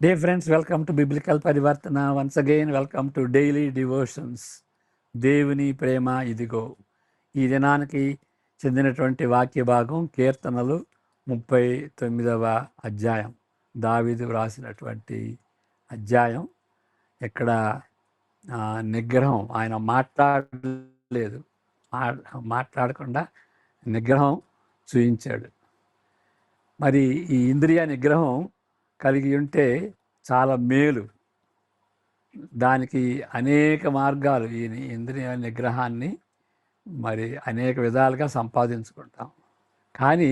Dear friends, welcome to Biblical Parivartana. Once again, welcome to Daily Devotions. దేవుని ప్రేమ ఇదిగో. ఈ దినానికి చెందినటువంటి వాక్య భాగం కీర్తనలు 39వ అధ్యాయం. దావీదు వ్రాసినటువంటి అధ్యాయం. ఇక్కడ నిగ్రహం, ఆయన మాట్లాడలేదు, మాట్లాడకుండా నిగ్రహం చూయించాడు. మరి ఈ ఇంద్రియ నిగ్రహం కలిగి ఉంటే చాలా మేలు. దానికి అనేక మార్గాలు, ఈ ఇంద్రియ నిగ్రహాన్ని మరి అనేక విధాలుగా సంపాదించుకుంటాం. కానీ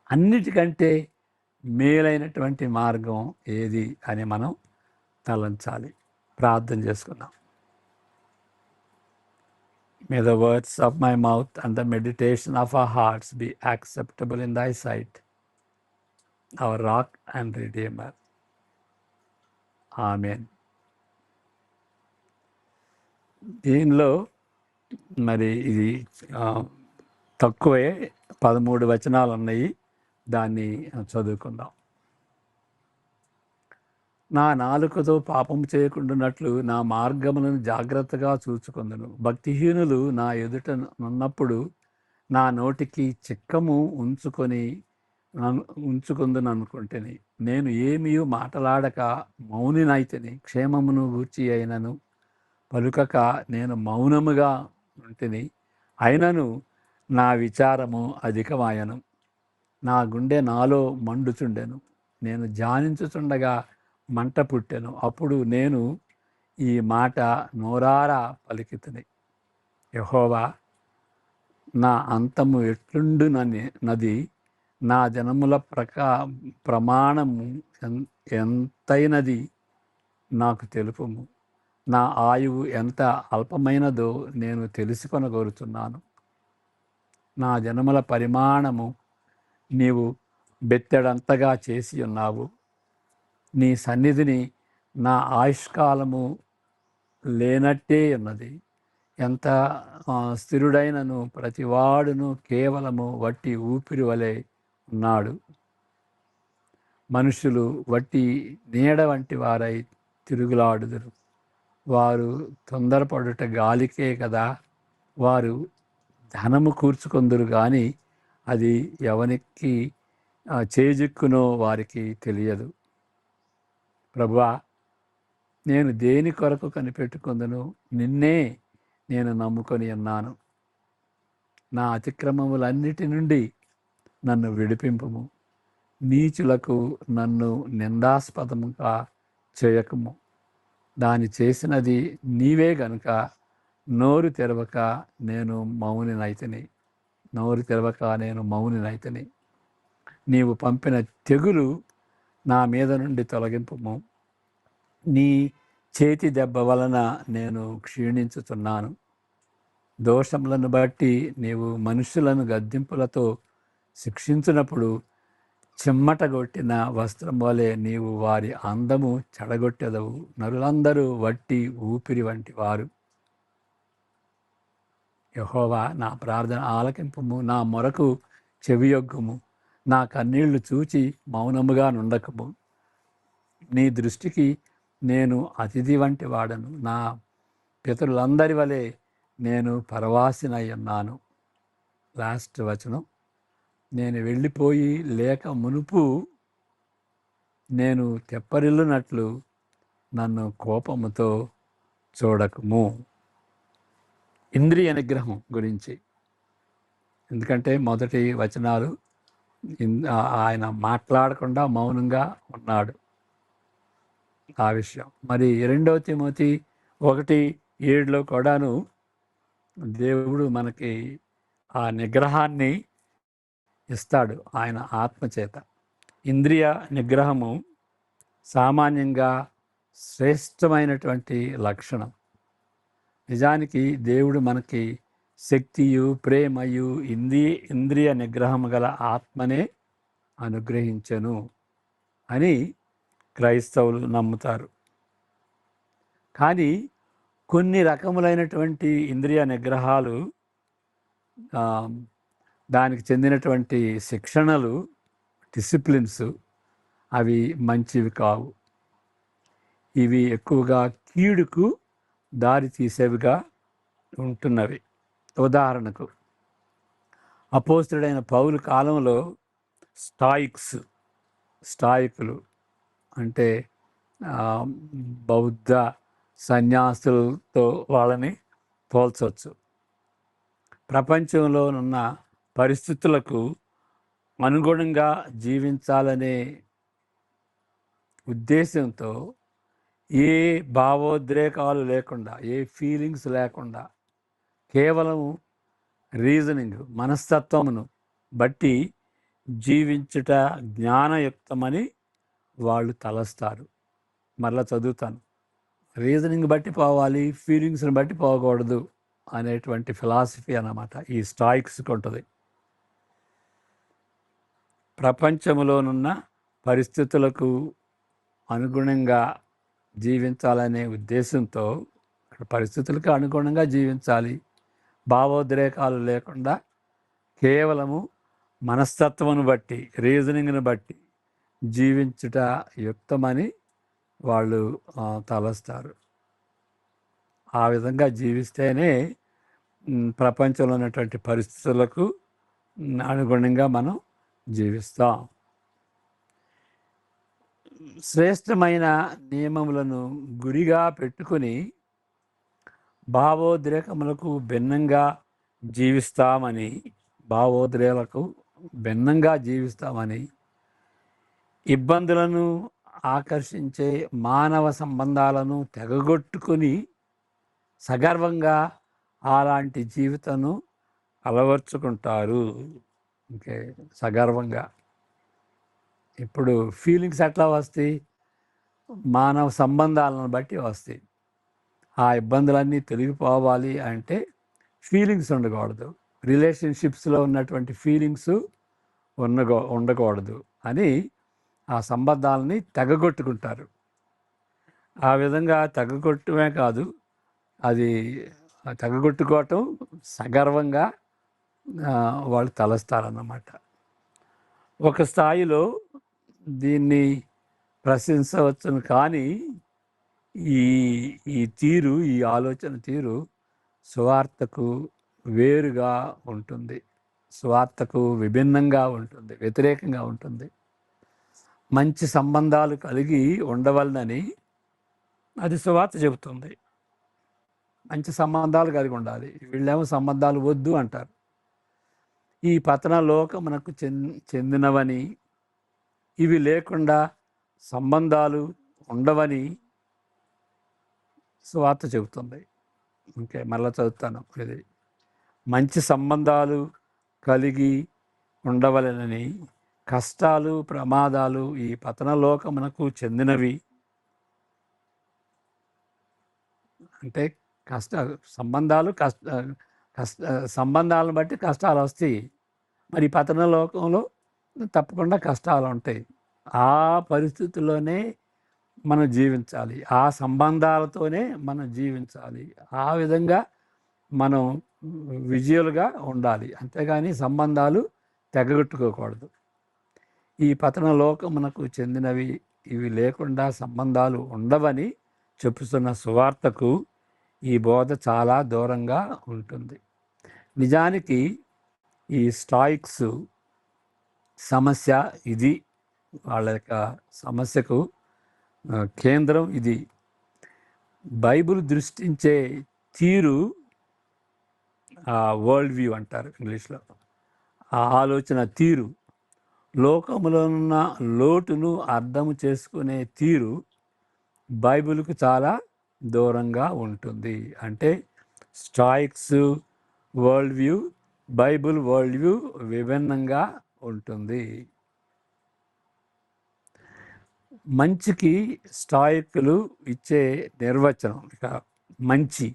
అన్నిటికంటే మేలైనటువంటి మార్గం ఏది అని మనం తలంచాలి. ప్రార్థన చేసుకున్నాం. May the words of my mouth and the meditation of our hearts be acceptable in thy sight, our rock and redeemer. Amen. దీనిలో మరి ఇది తక్కువే, 13 వచనాలు ఉన్నాయి. దాన్ని చదువుకుందాం. నా నాలుకతో పాపం చేయకుండానట్లు నా మార్గములను జాగ్రత్తగా చూచుకొందును. భక్తిహీనులు నా ఎదుట ఉన్నప్పుడు నా నోటికి చిక్కము ఉంచుకుందును అనుకుంటేని. నేను ఏమీ మాటలాడక మౌనినైతిని. క్షేమమును గూర్చి అయినను పలుకక నేను మౌనముగా ఉంటిని. అయినను నా విచారము అధికమాయను. నా గుండె నాలో మండుచుండెను. నేను ధ్యానించుచుండగా మంట పుట్టెను. అప్పుడు నేను ఈ మాట నోరారా పలికితిని. యెహోవా, నా అంతము ఎట్లుండు నది, నా జనముల ప్రమాణము ఎంతైనది నాకు తెలుపుము. నా ఆయువు ఎంత అల్పమైనదో నేను తెలుసుకొనగోరుచున్నాను. నా జనముల పరిమాణము నీవు బెత్తెడంతగా చేసి ఉన్నావు. నీ సన్నిధిని నా ఆయుష్కాలము లేనట్టే ఉన్నది. ఎంత స్థిరుడైనను ప్రతివాడును కేవలము వట్టి ఊపిరి వలె ఉన్నాడు. మనుషులు వట్టి నీడ వంటి వారై తిరుగులాడుదురు. వారు తొందరపడుట గాలికే కదా. వారు ధనము కూర్చుకొందురు కానీ అది ఎవనికి చేజిక్కునో వారికి తెలియదు. ప్రభువా, నేను దేని కొరకు కనిపెట్టుకొందును? నిన్నే నేను నమ్ముకొని ఉన్నాను. నా అతిక్రమములన్నిటి నుండి నన్ను విడిపింపుము. నీచులకు నన్ను నిందాస్పదముగా చేయకము. దాని చేసినది నీవే గనుక నోరు తెరవక నేను మౌనినైతిని. నీవు పంపిన తెగులు నా మీద నుండి తొలగింపుము. నీ చేతి దెబ్బ వలన నేను క్షీణించుచున్నాను. దోషములను బట్టి నీవు మనుషులను గద్దింపులతో శిక్షించినప్పుడు చెమ్మటగొట్టిన వస్త్రం వలె నీవు వారి అందము చెడగొట్టెదవు. నరులందరూ వట్టి ఊపిరి వంటి వారు. యెహోవా, నా ప్రార్థన ఆలకింపుము. నా మొరకు చెవియొగ్గుము. నా కన్నీళ్లు చూచి మౌనముగా నుండకము. నీ దృష్టికి నేను అతిథి వంటి వాడను. నా పితరులందరి వలె నేను పరవాసినై ఉన్నాను. లాస్ట్ వచనం. నేను వెళ్ళిపోయి లేక మునుపు నేను తెప్పరిల్లునట్లు నన్ను కోపముతో చూడకము. ఇంద్రియ నిగ్రహం గురించి. ఎందుకంటే మొదటి వచనాలు ఆయన మాట్లాడకుండా మౌనంగా ఉన్నాడు. ఆ విషయం. మరి 2 తిమోతి 1:7 కూడాను దేవుడు మనకి ఆ నిగ్రహాన్ని ఇస్తాడు ఆయన ఆత్మచేత. ఇంద్రియ నిగ్రహము సామాన్యంగా శ్రేష్టమైనటువంటి లక్షణం. నిజానికి దేవుడు మనకి శక్తియు ప్రేమయు ఇంద్రియ నిగ్రహము గల ఆత్మనే అనుగ్రహించెను అని క్రైస్తవులు నమ్ముతారు. కానీ కొన్ని రకములైనటువంటి ఇంద్రియ నిగ్రహాలు, దానికి చెందినటువంటి శిక్షణలు, డిసిప్లిన్స్ అవి మంచివి కావు. ఇవి ఎక్కువగా కీడుకు దారి తీసేవిగా ఉంటున్నవి. ఉదాహరణకు అపోస్తుడైన పౌలు కాలంలో స్టాయికులు అంటే బౌద్ధ సన్యాసులతో వాళ్ళని పోల్చవచ్చు. ప్రపంచంలో ఉన్న పరిస్థితులకు అనుగుణంగా జీవించాలనే ఉద్దేశంతో ఏ భావోద్రేకాలు లేకుండా, ఏ ఫీలింగ్స్ లేకుండా, కేవలం రీజనింగ్ మనస్తత్వమును బట్టి జీవించుట జ్ఞానయుక్తమని వాళ్ళు తలస్తారు. మరలా చదువుతాను. రీజనింగ్ బట్టి పోవాలి, ఫీలింగ్స్ని బట్టి పోకూడదు అనేటువంటి ఫిలాసఫీ అన్నమాట ఈ స్టాయిక్స్కి ఉంటుంది. ప్రపంచంలోనున్న పరిస్థితులకు అనుగుణంగా జీవించాలనే ఉద్దేశంతో, పరిస్థితులకు అనుగుణంగా జీవించాలి, భావోద్రేకాలు లేకుండా కేవలము మనస్తత్వమును బట్టి, రీజనింగ్ని బట్టి జీవించుట యుక్తమని వాళ్ళు తలస్తారు. ఆ విధంగా జీవిస్తేనే ప్రపంచంలో ఉన్నటువంటి పరిస్థితులకు అనుగుణంగా మనం జీవిస్తాం. శ్రేష్టమైన నియమములను గురిగా పెట్టుకుని భావోద్రేకములకు భిన్నంగా జీవిస్తామని ఇబ్బందులను ఆకర్షించే మానవ సంబంధాలను తెగగొట్టుకుని సగర్వంగా అలాంటి జీవితాన్ని అలవర్చుకుంటారు. ఓకే, సగర్వంగా. ఇప్పుడు ఫీలింగ్స్ ఎట్లా వస్తాయి? మానవ సంబంధాలను బట్టి వస్తాయి. ఆ ఇబ్బందులన్నీ తొలగిపోవాలి అంటే ఫీలింగ్స్ ఉండకూడదు, రిలేషన్షిప్స్లో ఉన్నటువంటి ఫీలింగ్స్ ఉండకూడదు అని ఆ సంబంధాలని తెగగొట్టుకుంటారు. ఆ విధంగా తెగగొట్టమే కాదు, అది తెగగొట్టుకోవటం సగర్వంగా వాళ్ళు తలస్తారన్నమాట. ఒక స్థాయిలో దీన్ని ప్రశంసవచ్చును, కానీ ఈ ఆలోచన తీరు సువార్తకు వేరుగా ఉంటుంది, సువార్తకు విభిన్నంగా ఉంటుంది, వ్యతిరేకంగా ఉంటుంది. మంచి సంబంధాలు కలిగి ఉండవలనని అది సువార్త చెబుతుంది. మంచి సంబంధాలు కలిగి ఉండాలి. వీళ్ళేమో సంబంధాలు వద్దు అంటారు. ఈ పతన లోకమునకు చెందినవని, ఇవి లేకుండా సంబంధాలు ఉండవని సువార్త చెబుతుంది. ఓకే, మళ్ళీ చదువుతాను. ఇది మంచి సంబంధాలు కలిగి ఉండవలనని కష్టాలు, ప్రమాదాలు ఈ పతన లోకమునకు చెందినవి. అంటే సంబంధాలను బట్టి కష్టాలు వస్తాయి. మరి పతన లోకంలో తప్పకుండా కష్టాలు ఉంటాయి. ఆ పరిస్థితుల్లోనే మనం జీవించాలి, ఆ సంబంధాలతోనే మనం జీవించాలి. ఆ విధంగా మనం విజయులుగా ఉండాలి, అంతేగాని సంబంధాలు తెగగొట్టుకోకూడదు. ఈ పతన లోకమునకు చెందినవి, ఇవి లేకుండా సంబంధాలు ఉండవని చెప్పుతున్న సువార్తకు ఈ బోధ చాలా దూరంగా ఉంటుంది. నిజానికి ఈ స్టాయిక్స్ సమస్య ఇది, వాళ్ళ యొక్క సమస్యకు కేంద్రం ఇది. బైబిల్ దృష్టించే తీరు, వరల్డ్ వ్యూ అంటారు ఇంగ్లీష్లో, ఆ ఆలోచన తీరు, లోకములో ఉన్న లోటును అర్థం చేసుకునే తీరు బైబిల్కు చాలా దూరంగా ఉంటుంది. అంటే Stoics world view, Bible world view విభిన్నంగా ఉంటుంది. మంచికి స్టాయిక్లు ఇచ్చే నిర్వచనం, ఇక మంచి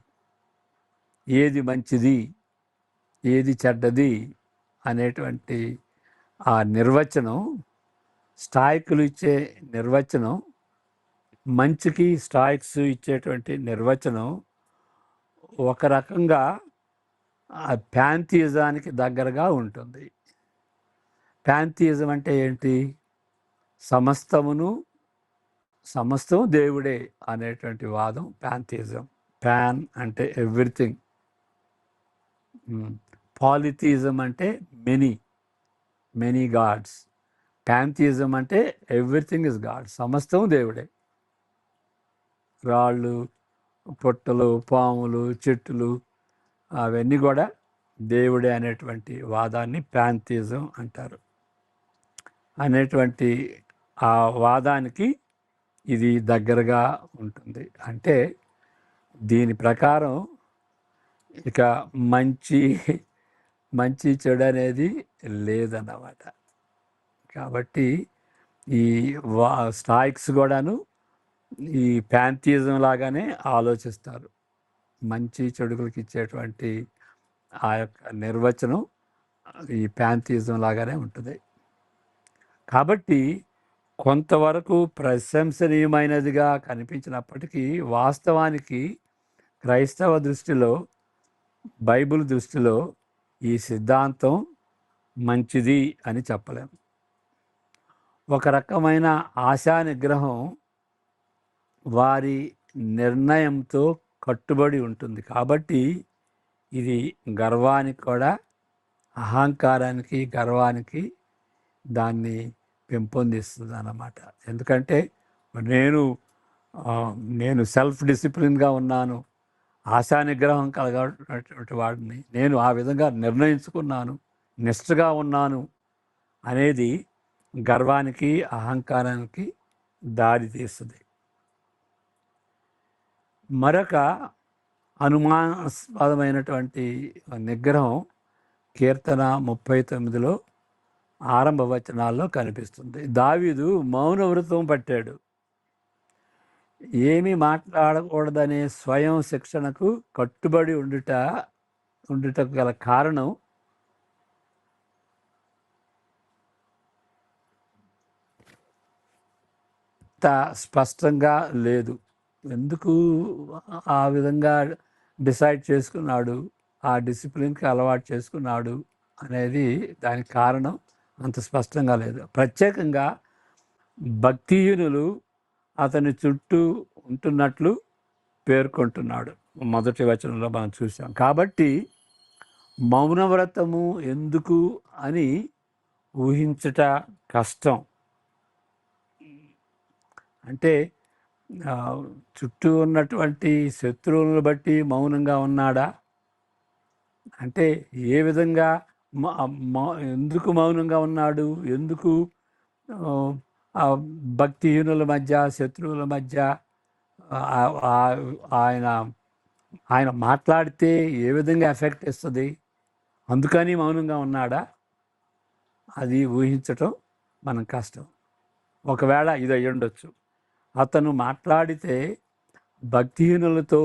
ఏది మంచిది, ఏది చెడ్డది అనేటువంటి ఆ నిర్వచనం, స్టాయిక్లు ఇచ్చే నిర్వచనం, మంచికి స్టాయిక్స్ ఇచ్చేటువంటి నిర్వచనం ఒక రకంగా ప్యాంథియిజానికి దగ్గరగా ఉంటుంది. ప్యాంథియిజం అంటే ఏంటి? సమస్తమును సమస్తం దేవుడే అనేటువంటి వాదం ప్యాంథిజం. ప్యాన్ అంటే ఎవ్రీథింగ్, పాలిథిజం అంటే మెనీ గాడ్స్, ప్యాంథిజం అంటే ఎవ్రీథింగ్ ఇస్ గాడ్, సమస్తం దేవుడే. రాళ్ళు, పుట్టలు, పాములు, చెట్టులు అవన్నీ కూడా దేవుడే అనేటువంటి వాదాన్ని ప్యాంథిజం అంటారు. అనేటువంటి ఆ వాదానికి ఇది దగ్గరగా ఉంటుంది. అంటే దీని ప్రకారం ఇక మంచి చెడు అనేది లేదన్నమాట. కాబట్టి ఈ స్టాయిక్స్ కూడాను ఈ ప్యాంథిజం లాగానే ఆలోచిస్తారు. మంచి చెడుగులకు ఇచ్చేటువంటి ఆ యొక్క నిర్వచనం ఈ ప్యాంథిజం లాగానే ఉంటుంది. కాబట్టి కొంతవరకు ప్రశంసనీయమైనదిగా కనిపించినప్పటికీ వాస్తవానికి క్రైస్తవ దృష్టిలో, బైబిల్ దృష్టిలో ఈ సిద్ధాంతం మంచిది అని చెప్పలేము. ఒక రకమైన ఆశా నిగ్రహం వారి నిర్ణయంతో కట్టుబడి ఉంటుంది. కాబట్టి ఇది గర్వానికి కూడా, అహంకారానికి, గర్వానికి దాన్ని పెంపొందిస్తుంది అన్నమాట. ఎందుకంటే నేను సెల్ఫ్ డిసిప్లిన్గా ఉన్నాను, ఆశా నిగ్రహం కలగటువంటి వాడిని, నేను ఆ విధంగా నిర్ణయించుకున్నాను, నిష్ఠగా ఉన్నాను అనేది గర్వానికి, అహంకారానికి దారి తీస్తుంది. మరొక అనుమానాస్పదమైనటువంటి నిగ్రహం కీర్తన 39లో ఆరంభ వచనాల్లో కనిపిస్తుంది. దావీదు మౌన వ్రతం పట్టాడు. ఏమీ మాట్లాడకూడదనే స్వయం శిక్షణకు కట్టుబడి ఉండుటకు గల కారణం స్పష్టంగా లేదు. ఎందుకు ఆ విధంగా డిసైడ్ చేసుకున్నాడు, ఆ డిసిప్లిన్కి అలవాటు చేసుకున్నాడు అనేది దానికి కారణం అంత స్పష్టంగా లేదు. ప్రత్యేకంగా భక్తిహీనులు అతని చుట్టూ ఉంటున్నట్లు పేర్కొంటున్నాడు. మొదటి వచనంలో మనం చూసాం. కాబట్టి మౌనవ్రతము ఎందుకు అని ఊహించట కష్టం. అంటే చుట్టూ ఉన్నటువంటి శత్రువులను బట్టి మౌనంగా ఉన్నాడా అంటే ఏ విధంగా ఎందుకు మౌనంగా ఉన్నాడు, ఎందుకు భక్తిహీనుల మధ్య, శత్రువుల మధ్య ఆయన మాట్లాడితే ఏ విధంగా ఎఫెక్ట్ ఇస్తుంది, అందుకని మౌనంగా ఉన్నాడా, అది ఊహించటం మనం కష్టం. ఒకవేళ ఇది అయ్యి ఉండొచ్చు. అతను మాట్లాడితే భక్తిహీనులతో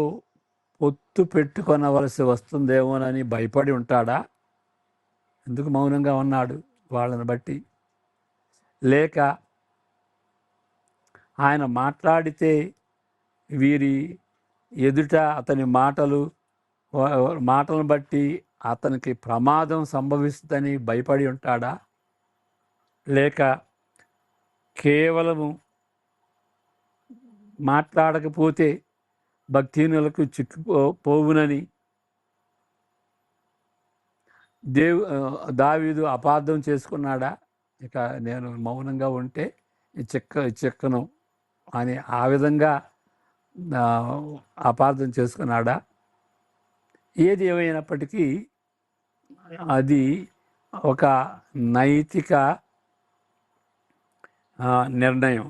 పొత్తు పెట్టుకొనవలసి వస్తుందేమోనని భయపడి ఉంటాడా, ఎందుకు మౌనంగా ఉన్నాడు వాళ్ళని బట్టి? లేక ఆయన మాట్లాడితే వీరి ఎదుట అతని మాటలను బట్టి అతనికి ప్రమాదం సంభవిస్తుందని భయపడి ఉంటాడా? లేక కేవలము మాట్లాడకపోతే భక్తిహీనులకు చిక్కుపోవునని దావీదు అపార్థం చేసుకున్నాడా? ఇక నేను మౌనంగా ఉంటే చిక్కను అని ఆ విధంగా అపార్థం చేసుకున్నాడా? ఏది ఏమైనప్పటికీ అది ఒక నైతిక నిర్ణయం.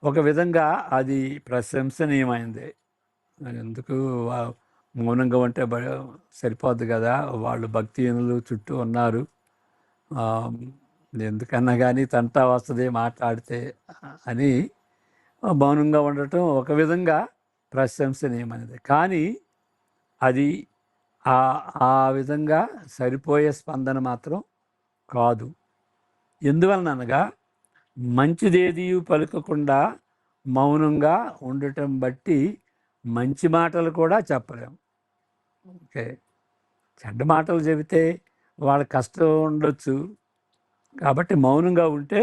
ఒక విధంగా అది ప్రశంసనీయమైంది. ఎందుకు మౌనంగా ఉంటే సరిపోద్ది కదా, వాళ్ళు భక్తిహీనులు చుట్టూ ఉన్నారు, ఎందుకన్నా కానీ తంటా వస్తుంది మాట్లాడితే అని మౌనంగా ఉండటం ఒక విధంగా ప్రశంసనీయమైనది. కానీ అది ఆ విధంగా సరిపోయే స్పందన మాత్రం కాదు. ఎందువలనగా మంచిదేది పలుకకుండా మౌనంగా ఉండటం బట్టి మంచి మాటలు కూడా చెప్పలేము. ఓకే, చెడ్డ మాటలు చెబితే వాళ్ళ కష్టం ఉండొచ్చు, కాబట్టి మౌనంగా ఉంటే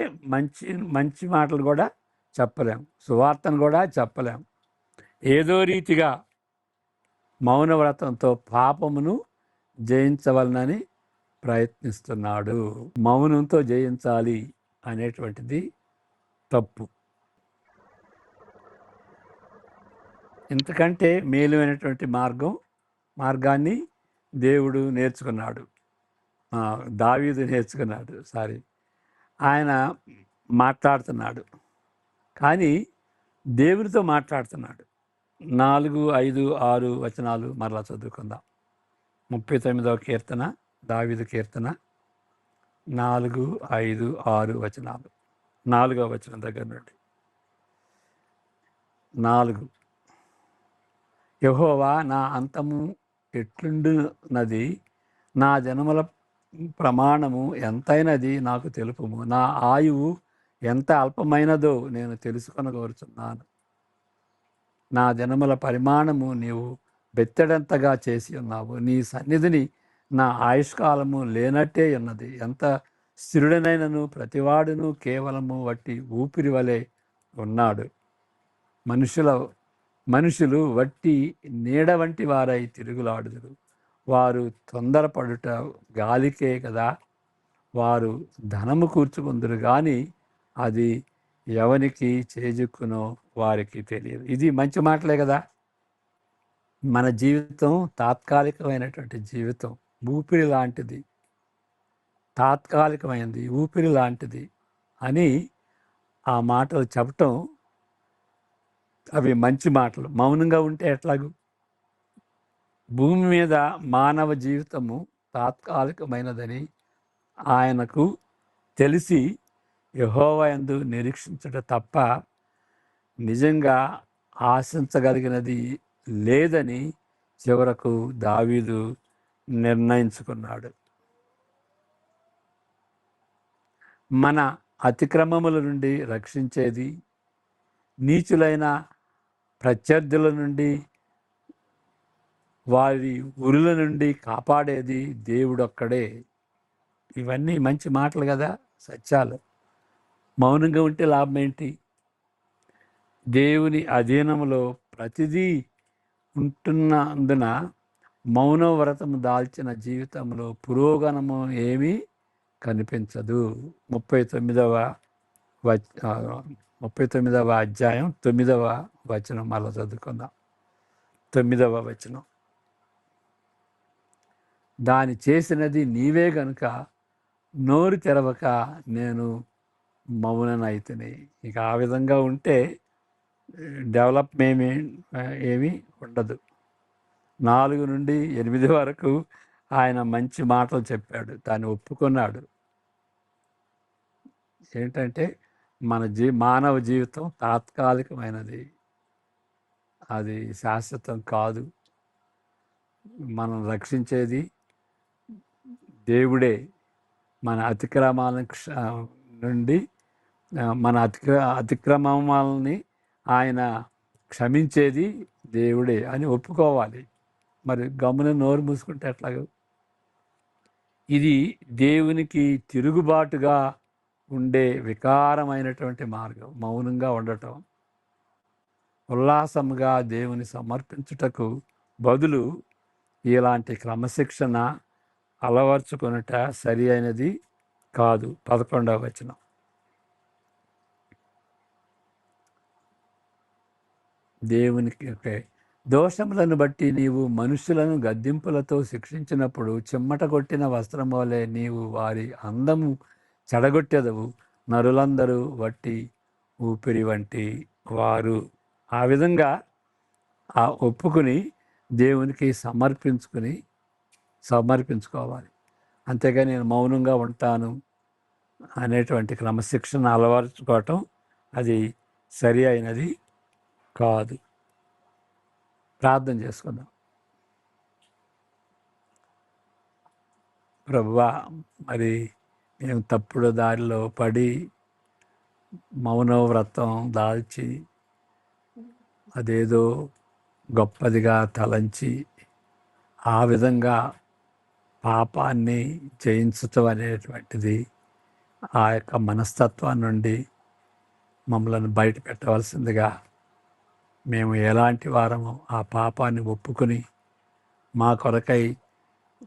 మంచి మాటలు కూడా చెప్పలేం, సువార్తను కూడా చెప్పలేం. ఏదో రీతిగా మౌనవ్రతంతో పాపమును జయించవలనని ప్రయత్నిస్తున్నాడు. మౌనంతో జయించాలి అనేటువంటిది తప్పు. ఇంతకంటే మేలైనటువంటి మార్గాన్ని దేవుడు నేర్చుకున్నాడు, దావీదు నేర్చుకున్నాడు. ఆయన మాట్లాడుతున్నాడు, కానీ దేవునితో మాట్లాడుతున్నాడు. 4, 5, 6 వచనాలు మరలా చదువుకుందాం. 39వ కీర్తన, దావీదు కీర్తన 4, 5, 6 వచనాలు. 4వ వచనం దగ్గర నుండి. 4. యెహోవా, నా అంతము ఎట్లుండునది, నా జనముల ప్రమాణము ఎంతైనది నాకు తెలుపుము. నా ఆయువు ఎంత అల్పమైనదో నేను తెలుసుకొనగోరుచున్నాను. నా జనముల పరిమాణము నీవు బెత్తడంతగా చేసి ఉన్నావు. నీ సన్నిధిని నా ఆయుష్కాలము లేనట్టే ఉన్నది. ఎంత స్థిరుడనైనను ప్రతివాడును కేవలము వట్టి ఊపిరి వలె ఉన్నాడు. మనుషులు వట్టి నీడ వంటి వారై తిరుగులాడుదురు. వారు తొందరపడుట గాలికే కదా. వారు ధనము కూర్చుకుందరు, కానీ అది ఎవనికి చేజుక్కునో వారికి తెలియదు. ఇది మంచి మాటలే కదా. మన జీవితం తాత్కాలికమైనటువంటి జీవితం, ఊపిరి లాంటిది, తాత్కాలికమైనది, ఊపిరి లాంటిది అని ఆ మాటలు చెప్పటం, అవి మంచి మాటలు. మౌనంగా ఉంటే ఎట్లాగూ? భూమి మీద మానవ జీవితము తాత్కాలికమైనదని ఆయనకు తెలిసి యెహోవా యందు నిరీక్షించుట తప్ప నిజంగా ఆశించగలిగినది లేదని చివరకు దావీదు నిర్ణయించుకున్నాడు. మన అతిక్రమముల నుండి రక్షించేది, నీచులైన ప్రత్యర్థుల నుండి, వారి ఉరుల నుండి కాపాడేది దేవుడొక్కడే. ఇవన్నీ మంచి మాటలు కదా, సత్యాలు. మౌనంగా ఉంటే లాభం ఏంటి? దేవుని అధీనములో ప్రతిదీ ఉంటున్నందున మౌనవ్రతము దాల్చిన జీవితంలో పురోగమనము ఏమీ కనిపించదు. 39వ అధ్యాయం 9వ వచనం మళ్ళా చదువుకుందాం. 9వ వచనం. దాని చేసినది నీవే గనుక నోరు తెరవక నేను మౌననైతిని. ఇక ఆ విధంగా ఉంటే డెవలప్మెంట్ ఏమీ ఉండదు. 4 నుండి 8 వరకు ఆయన మంచి మాటలు చెప్పాడు, దాన్ని ఒప్పుకున్నాడు. ఏంటంటే మానవ జీవితం తాత్కాలికమైనది, అది శాశ్వతం కాదు. మనం రక్షించేది దేవుడే. మన అతిక్రమాల నుండి, మన అతిక్రమాలని ఆయన క్షమించేది దేవుడే అని ఒప్పుకోవాలి. మరి గమ్మున నోరు మూసుకుంటే ఎట్లాగో? ఇది దేవునికి తిరుగుబాటుగా ఉండే వికారమైనటువంటి మార్గం, మౌనంగా ఉండటం. ఉల్లాసంగా దేవుని సమర్పించుటకు బదులు ఇలాంటి క్రమశిక్షణ అలవర్చుకొనుట సరి అయినది కాదు. 11వ వచనం. దేవునికి దోషములను బట్టి నీవు మనుషులను గద్దింపులతో శిక్షించినప్పుడు చిమ్మట కొట్టిన వస్త్రం వలె నీవు వారి అందము చెడగొట్టెదవు. నరులందరూ వట్టి ఊపిరి వంటి వారు. ఆ విధంగా ఒప్పుకుని దేవునికి సమర్పించుకోవాలి. అంతేగాని నేను మౌనంగా ఉంటాను అనేటువంటి క్రమశిక్షణ అలవర్చుకోవటం అది సరి అయినది కాదు. ప్రార్థన చేసుకుందాం. ప్రభువా, మరి మేము తప్పుడు దారిలో పడి మౌనవ్రతం దాల్చి అదేదో గొప్పదిగా తలంచి ఆ విధంగా పాపాన్ని జయించటం అనేటువంటిది ఆ యొక్క మనస్తత్వం నుండి మమ్మల్ని బయట పెట్టవలసిందిగా, మేము ఎలాంటి వారమో ఆ పాపాన్ని ఒప్పుకొని మా కొరకై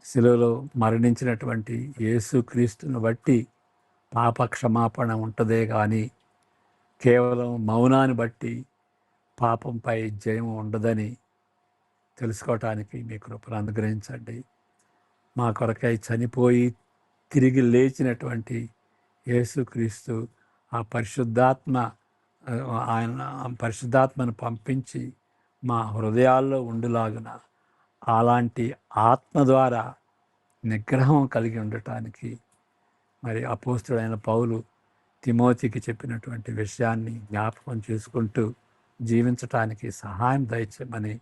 శిలువలో మరణించినటువంటి యేసుక్రీస్తుని బట్టి పాప క్షమాపణ ఉంటుందే కానీ కేవలం మౌనాన్ని బట్టి పాపంపై జయం ఉండదని తెలుసుకోవటానికి మీ కృపను అనుగ్రహించండి. మా కొరకై చనిపోయి తిరిగి లేచినటువంటి యేసుక్రీస్తు ఆ పరిశుద్ధాత్మ ఆయన పరిశుద్ధాత్మను పంపించి మా హృదయాల్లో ఉండులాగున అలాంటి ఆత్మ ద్వారా నిగ్రహం కలిగి ఉండటానికి మరి అపోస్తుడైన పౌలు తిమోతికి చెప్పినటువంటి విషయాన్ని జ్ఞాపకం చేసుకుంటూ జీవించటానికి సహాయం దయచేయమని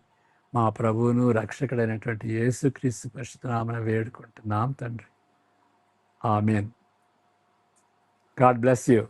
మా ప్రభువును రక్షకుడైనటువంటి యేసుక్రీస్తు పరిశుద్ధ నామమున వేడుకుంటున్నాం తండ్రి. ఆమేన్. God bless you.